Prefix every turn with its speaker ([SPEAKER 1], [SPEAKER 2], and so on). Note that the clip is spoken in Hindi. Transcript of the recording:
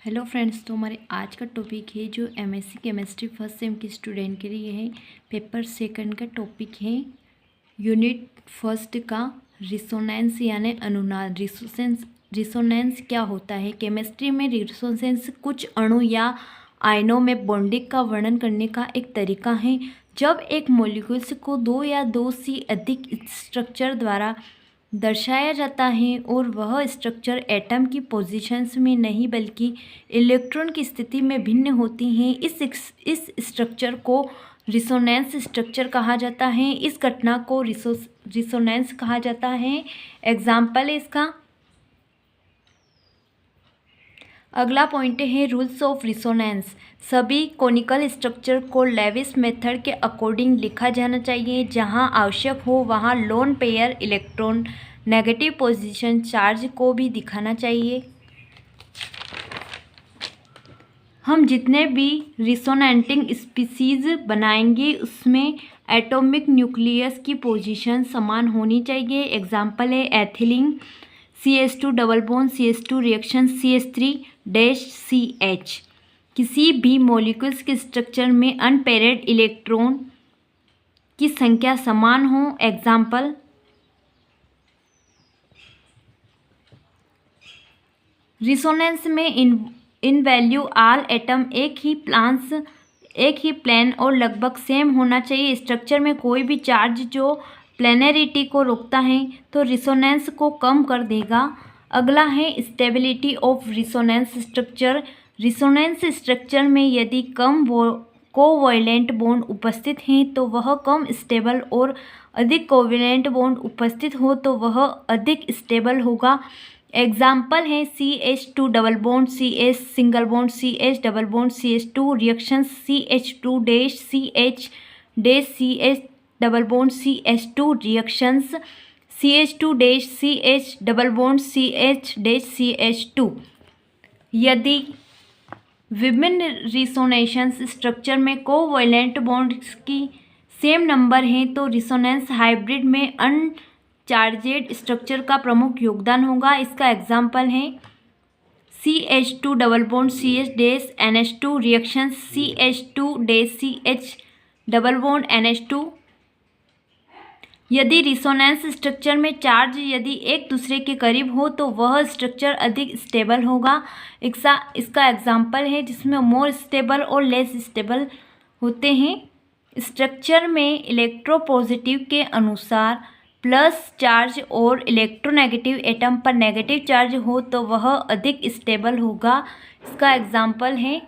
[SPEAKER 1] हेलो फ्रेंड्स, तो हमारे आज का टॉपिक है जो एमएससी केमिस्ट्री फर्स्ट सेम के स्टूडेंट के लिए है। पेपर सेकंड का टॉपिक है यूनिट फर्स्ट का रिसोनेंस यानी अनुनाद। रिसोनेंस क्या होता है? केमिस्ट्री में रिसोनेंस कुछ अणु या आयनों में बॉन्डिंग का वर्णन करने का एक तरीका है। जब एक मॉलिक्यूल्स को दो या दो से अधिक स्ट्रक्चर द्वारा दर्शाया जाता है और वह स्ट्रक्चर एटम की पोजीशंस में नहीं बल्कि इलेक्ट्रॉन की स्थिति में भिन्न होती हैं, इस स्ट्रक्चर को रिसोनेंस स्ट्रक्चर कहा जाता है। इस घटना को रिसोनेंस कहा जाता है। एग्जाम्पल है इसका। अगला पॉइंट है रूल्स ऑफ रिसोनेंस। सभी कोनिकल स्ट्रक्चर को लेविस मेथड के अकॉर्डिंग लिखा जाना चाहिए। जहां आवश्यक हो वहां lone pair electron negative position charge को भी दिखाना चाहिए। हम जितने भी रिसोनेटिंग स्पीसीज बनाएंगे उसमें एटॉमिक न्यूक्लियस की पोजीशन समान होनी चाहिए। एग्जाम्पल है ethylene CH2 double bond CH2 reaction CH3-CH। किसी भी मॉलिक्यूल्स के स्ट्रक्चर में अनपेयर्ड इलेक्ट्रॉन की संख्या समान हो। एग्जाम्पल रिसोनेंस में इन वैल्यू ऑल एटम एक ही प्लेन और लगभग सेम होना चाहिए। स्ट्रक्चर में कोई भी चार्ज जो प्लेनरिटी को रोकता है तो रिसोनेंस को कम कर देगा। अगला है स्टेबिलिटी ऑफ रिसोनेंस स्ट्रक्चर। रिसोनेंस स्ट्रक्चर में यदि कम कोवैलेंट बॉन्ड उपस्थित हैं तो वह कम स्टेबल और अधिक कोवैलेंट बॉन्ड उपस्थित हो तो वह अधिक स्टेबल होगा। एग्जाम्पल है CH2 double bond CH single bond CH double bond CH2 reaction CH2-CH-CH double bond CH2 reactions CH2-CH double bond CH-CH2। यदि विभिन्न रिसोनेंस स्ट्रक्चर में कोवैलेंट बॉन्ड्स की सेम नंबर हैं तो रिसोनेंस हाइब्रिड में अनचार्जेड स्ट्रक्चर का प्रमुख योगदान होगा। इसका एग्जाम्पल है CH2 double bond CH-NH2 reaction CH2-CH double bond NH2। यदि रिसोनेंस स्ट्रक्चर में चार्ज यदि एक दूसरे के करीब हो तो वह स्ट्रक्चर अधिक स्टेबल होगा। इसका एग्जाम्पल है जिसमें मोर स्टेबल और लेस स्टेबल होते हैं। स्ट्रक्चर में इलेक्ट्रोपॉजिटिव के अनुसार प्लस चार्ज और इलेक्ट्रोनेगेटिव एटम पर नेगेटिव चार्ज हो तो वह अधिक स्टेबल होगा। इसका एग्जाम्पल है